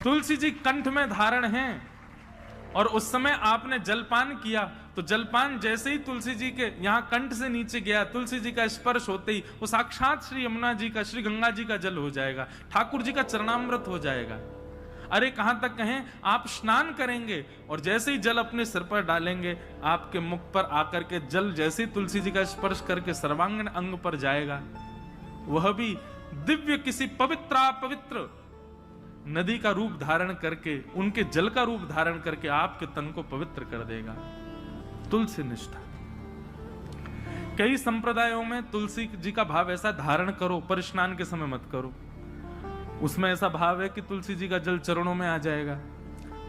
तुलसी जी कंठ में धारण हैं और उस समय आपने जलपान किया तो जलपान जैसे ही तुलसी जी के यहां कंठ से नीचे गया, तुलसी जी का स्पर्श होते ही वो साक्षात श्री यमुना जी का, श्री गंगा जी का जल हो जाएगा, ठाकुर जी का चरणामृत हो जाएगा। अरे कहां तक कहें, आप स्नान करेंगे और जैसे ही जल अपने सिर पर डालेंगे, आपके मुख पर आकर के जल जैसे ही तुलसी जी का स्पर्श करके सर्वांगीण अंग पर जाएगा, वह भी दिव्य किसी पवित्र नदी का रूप धारण करके, उनके जल का रूप धारण करके आपके तन को पवित्र कर देगा। तुलसी निष्ठा। कई संप्रदायों में तुलसी जी का भाव ऐसा धारण करो पर स्नान के समय मत करो, उसमें ऐसा भाव है कि तुलसी जी का जल चरणों में आ जाएगा।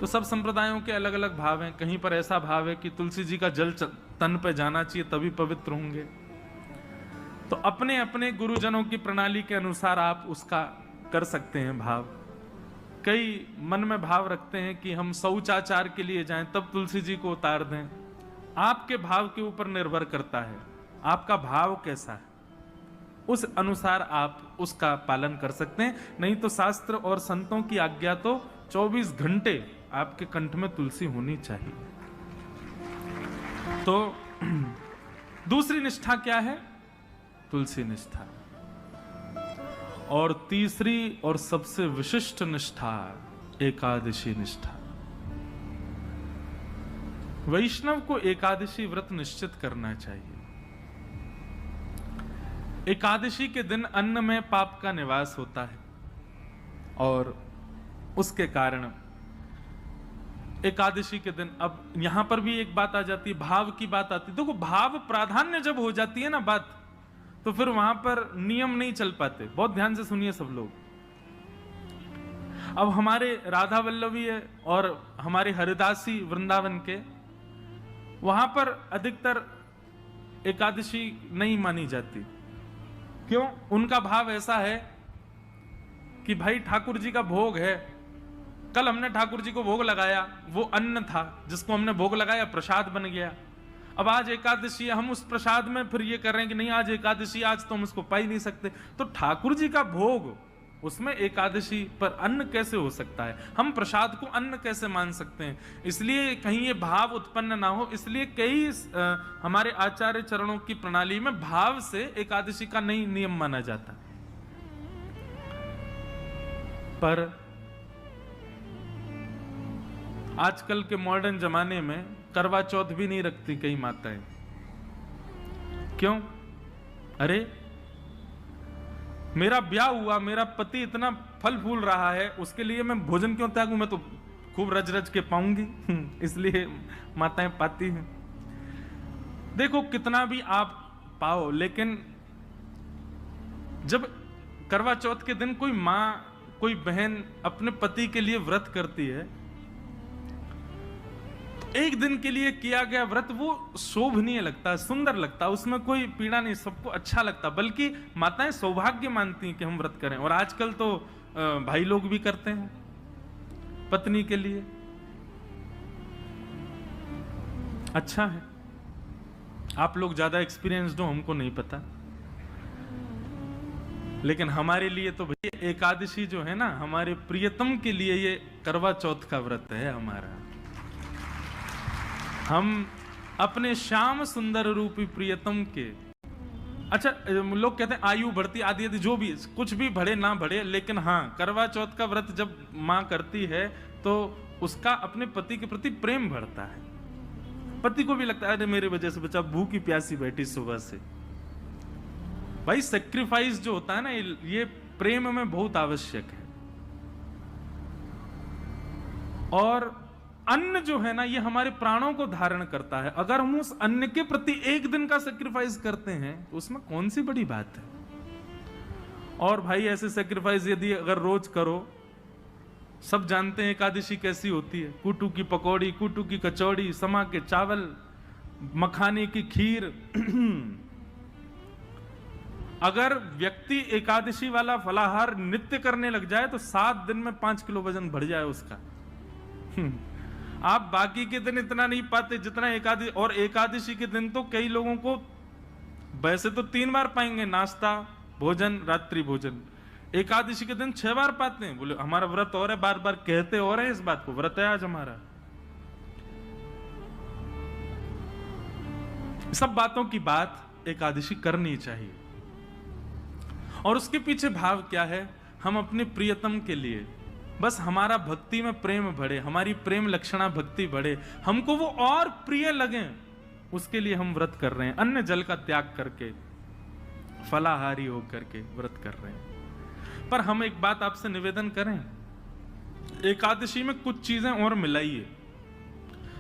तो सब संप्रदायों के अलग अलग भाव हैं। कहीं पर ऐसा भाव है कि तुलसी जी का जल तन पे जाना चाहिए तभी पवित्र होंगे। तो अपने अपने गुरुजनों की प्रणाली के अनुसार आप उसका कर सकते हैं भाव। कई मन में भाव रखते हैं कि हम शौचाचार के लिए जाएं तब तुलसी जी को उतार दें। आपके भाव के ऊपर निर्भर करता है, आपका भाव कैसा है, उस अनुसार आप उसका पालन कर सकते हैं। नहीं तो शास्त्र और संतों की आज्ञा तो 24 घंटे आपके कंठ में तुलसी होनी चाहिए। तो दूसरी निष्ठा क्या है? तुलसी निष्ठा। और तीसरी और सबसे विशिष्ट निष्ठा एकादशी निष्ठा। वैष्णव को एकादशी व्रत निश्चित करना चाहिए। एकादशी के दिन अन्न में पाप का निवास होता है और उसके कारण एकादशी के दिन, अब यहां पर भी एक बात आ जाती है, भाव की बात आती है। देखो, भाव प्राधान्य जब हो जाती है ना बात, तो फिर वहां पर नियम नहीं चल पाते। बहुत ध्यान से सुनिए सब लोग। अब हमारे राधा वल्लभी है और हमारे हरिदासी वृंदावन के, वहां पर अधिकतर एकादशी नहीं मानी जाती। क्यों? उनका भाव ऐसा है कि भाई ठाकुर जी का भोग है, कल हमने ठाकुर जी को भोग लगाया, वो अन्न था जिसको हमने भोग लगाया, प्रसाद बन गया। अब आज एकादशी है, हम उस प्रसाद में फिर ये कर रहे हैं कि नहीं आज एकादशी, आज तो हम उसको पा ही नहीं सकते। तो ठाकुर जी का भोग, उसमें एकादशी पर अन्न कैसे हो सकता है? हम प्रसाद को अन्न कैसे मान सकते हैं? इसलिए कहीं ये भाव उत्पन्न ना हो, इसलिए कई हमारे आचार्य चरणों की प्रणाली में भाव से एकादशी का नहीं नियम माना जाता। पर आजकल के मॉडर्न जमाने में करवा चौथ भी नहीं रखती कई माताएं। क्यों? अरे मेरा ब्याह हुआ, मेरा पति इतना फल फूल रहा है, उसके लिए मैं भोजन क्यों त्यागूं? मैं तो खूब रज रज के पाऊंगी। इसलिए माताएं पाती हैं। देखो, कितना भी आप पाओ, लेकिन जब करवा चौथ के दिन कोई मां, कोई बहन अपने पति के लिए व्रत करती है, एक दिन के लिए किया गया व्रत वो शोभनीय लगता, सुंदर लगता, उसमें कोई पीड़ा नहीं, सबको अच्छा लगता। बल्कि माताएं सौभाग्य मानती हैं कि हम व्रत करें। और आजकल तो भाई लोग भी करते हैं पत्नी के लिए। अच्छा है, आप लोग ज्यादा एक्सपीरियंस्ड हो, हमको नहीं पता। लेकिन हमारे लिए तो भैया एकादशी जो है ना, हमारे प्रियतम के लिए ये करवा चौथ का व्रत है हमारा। हम अपने श्याम सुंदर रूपी प्रियतम के, अच्छा लोग कहते हैं आयु बढ़ती आदि आदि, जो भी कुछ भी बढ़े ना बढ़े, लेकिन हाँ, करवा चौथ का व्रत जब मां करती है तो उसका अपने पति के प्रति प्रेम बढ़ता है। पति को भी लगता है अरे मेरे वजह से बच्चा भूखी प्यासी बैठी सुबह से। भाई सेक्रीफाइस जो होता है ना, ये प्रेम में बहुत आवश्यक है। और अन्न जो है ना, ये हमारे प्राणों को धारण करता है। अगर हम उस अन्न के प्रति एक दिन का सेक्रीफाइस करते हैं तो उसमें कौन सी बड़ी बात है? और भाई ऐसे सेक्रीफाइस यदि अगर रोज करो, सब जानते हैं एकादशी कैसी होती है। कुटू की पकौड़ी, कुटू की कचौड़ी, समा के चावल, मखाने की खीर। अगर व्यक्ति एकादशी वाला फलाहार नित्य करने लग जाए तो 7 दिन में 5 किलो वजन बढ़ जाए उसका। आप बाकी के दिन इतना नहीं पाते जितना एकादशी। और एकादशी के दिन तो कई लोगों को वैसे तो 3 बार पाएंगे, नाश्ता, भोजन, रात्रि भोजन, एकादशी के दिन 6 बार पाते हैं। बोले हमारा व्रत और है, बार बार कहते और है इस बात को, व्रत है आज हमारा। सब बातों की बात एकादशी करनी चाहिए। और उसके पीछे भाव क्या है? हम अपने प्रियतम के लिए, बस हमारा भक्ति में प्रेम बढ़े, हमारी प्रेम लक्षणा भक्ति बढ़े, हमको वो और प्रिय लगे, उसके लिए हम व्रत कर रहे हैं। अन्न जल का त्याग करके, फलाहारी होकर के व्रत कर रहे हैं। पर हम एक बात आपसे निवेदन करें, एकादशी में कुछ चीजें और मिलाइए।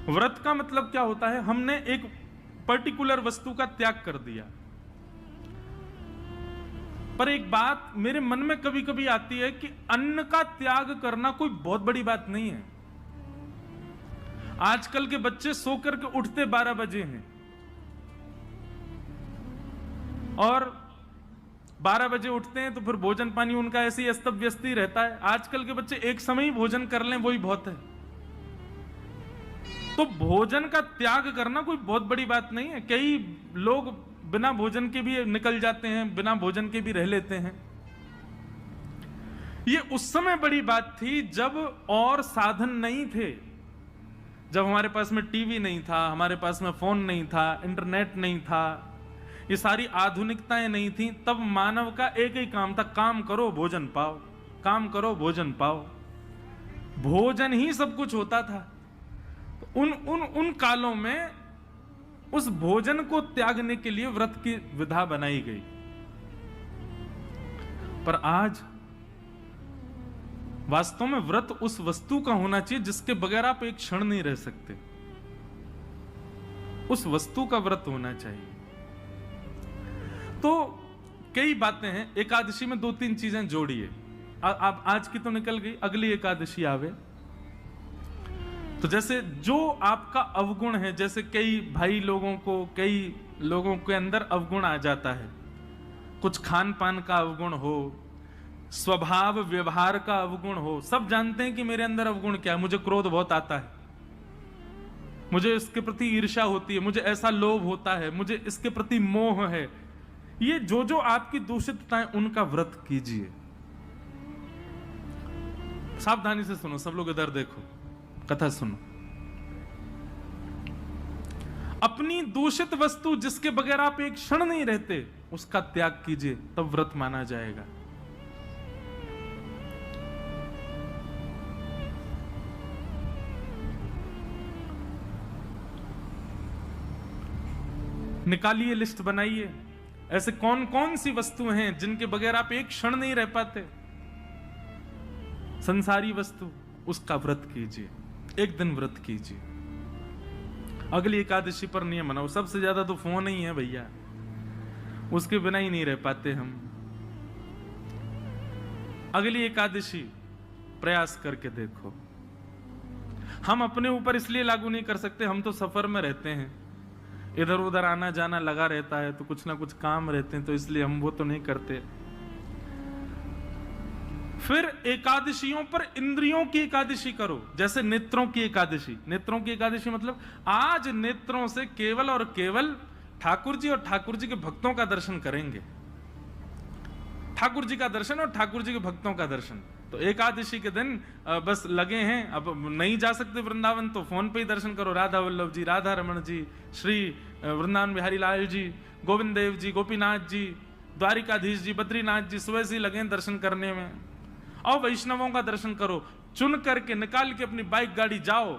व्रत का मतलब क्या होता है? हमने एक पर्टिकुलर वस्तु का त्याग कर दिया। पर एक बात मेरे मन में कभी कभी आती है कि अन्न का त्याग करना कोई बहुत बड़ी बात नहीं है। आजकल के बच्चे सो करके उठते 12 बजे हैं और 12 बजे उठते हैं तो फिर भोजन पानी उनका ऐसे ही अस्त व्यस्त ही रहता है। आजकल के बच्चे एक समय ही भोजन कर लें वही बहुत है। तो भोजन का त्याग करना कोई बहुत बड़ी बात नहीं है। कई लोग बिना भोजन के भी निकल जाते हैं, बिना भोजन के भी रह लेते हैं। ये उस समय बड़ी बात थी जब और साधन नहीं थे, जब हमारे पास में टीवी नहीं था, हमारे पास में फोन नहीं था, इंटरनेट नहीं था, ये सारी आधुनिकताएं नहीं थी। तब मानव का एक ही काम था, काम करो भोजन पाओ, काम करो भोजन पाओ। भोजन ही सब कुछ होता था। उन कालों में उस भोजन को त्यागने के लिए व्रत की विधा बनाई गई। पर आज वास्तव में व्रत उस वस्तु का होना चाहिए जिसके बगैर आप एक क्षण नहीं रह सकते। उस वस्तु का व्रत होना चाहिए। तो कई बातें हैं। एकादशी में 2-3 चीजें जोड़िए। आप आज की तो निकल गई, अगली एकादशी आवे तो जैसे जो आपका अवगुण है, जैसे कई भाई लोगों को, कई लोगों के अंदर अवगुण आ जाता है, कुछ खान पान का अवगुण हो, स्वभाव व्यवहार का अवगुण हो। सब जानते हैं कि मेरे अंदर अवगुण क्या है। मुझे क्रोध बहुत आता है, मुझे इसके प्रति ईर्ष्या होती है, मुझे ऐसा लोभ होता है, मुझे इसके प्रति मोह है। ये जो आपकी दूषितताएं, उनका व्रत कीजिए। सावधानी से सुनो, सब लोग इधर देखो, कथा सुनो। अपनी दूषित वस्तु जिसके बगैर आप एक क्षण नहीं रहते, उसका त्याग कीजिए, तब व्रत माना जाएगा। निकालिए, लिस्ट बनाइए, ऐसे कौन कौन सी वस्तुएं हैं जिनके बगैर आप एक क्षण नहीं रह पाते। संसारी वस्तु, उसका व्रत कीजिए, एक दिन व्रत कीजिए। अगली एकादशी पर नियम बनाओ। सबसे ज्यादा तो फोन ही है भैया, उसके बिना ही नहीं रह पाते हम। अगली एकादशी प्रयास करके देखो। हम अपने ऊपर इसलिए लागू नहीं कर सकते, हम तो सफर में रहते हैं, इधर उधर आना जाना लगा रहता है, तो कुछ ना कुछ काम रहते हैं, तो इसलिए हम वो तो नहीं करते। फिर एकादशियों पर इंद्रियों की एकादशी करो, जैसे नेत्रों की एकादशी। नेत्रों की एकादशी मतलब आज नेत्रों से केवल और केवल ठाकुर जी और ठाकुर जी के भक्तों का दर्शन करेंगे। ठाकुर जी का दर्शन और ठाकुर जी के भक्तों का दर्शन। तो एकादशी के दिन बस लगे हैं, अब नहीं जा सकते वृंदावन तो फोन पे ही दर्शन करो। राधा वल्लभ जी, राधा रमण जी, श्री वृंदावन बिहारी लाल जी, गोविंद देव जी, गोपीनाथ जी, द्वारिकाधीश जी, बद्रीनाथ जी, सुबह से लगे दर्शन करने में। और वैष्णवों का दर्शन करो, चुन करके निकाल के अपनी बाइक गाड़ी जाओ,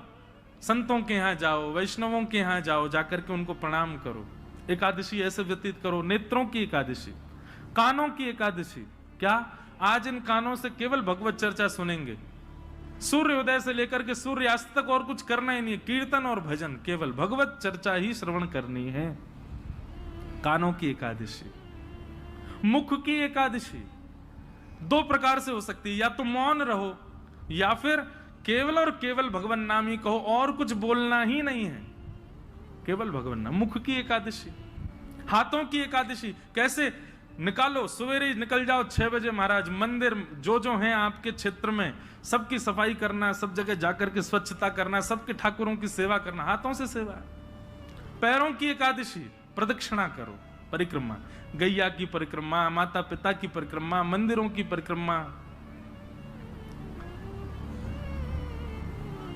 संतों के यहाँ जाओ, वैष्णवों के यहाँ जाओ, जाकर के उनको प्रणाम करो। एकादशी ऐसे व्यतीत करो। नेत्रों की एकादशी। कानों की एकादशी क्या? आज इन कानों से केवल भगवत चर्चा सुनेंगे। सूर्योदय से लेकर के सूर्यास्त तक और कुछ करना ही नहीं है। कीर्तन और भजन, केवल भगवत चर्चा ही श्रवण करनी है। कानों की एकादशी। मुख की एकादशी 2 प्रकार से हो सकती है, या तो मौन रहो या फिर केवल और केवल भगवान नाम ही कहो, और कुछ बोलना ही नहीं है, केवल भगवान नाम। मुख की एकादशी। हाथों की एकादशी कैसे? निकालो, सवेरे ही निकल जाओ 6 बजे महाराज, मंदिर जो हैं आपके क्षेत्र में सबकी सफाई करना, सब जगह जाकर के स्वच्छता करना, सबके ठाकुरों की सेवा करना, हाथों से सेवा। पैरों की एकादशी, प्रदक्षिणा करो, परिक्रमा, गैया की परिक्रमा, माता पिता की परिक्रमा, मंदिरों की परिक्रमा।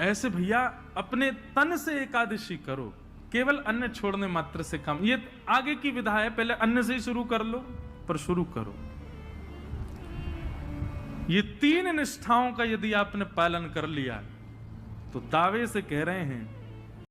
ऐसे भैया अपने तन से एकादशी करो, केवल अन्न छोड़ने मात्र से काम। ये आगे की विधा है, पहले अन्न से ही शुरू कर लो, पर शुरू करो। ये 3 निष्ठाओं का यदि आपने पालन कर लिया तो दावे से कह रहे हैं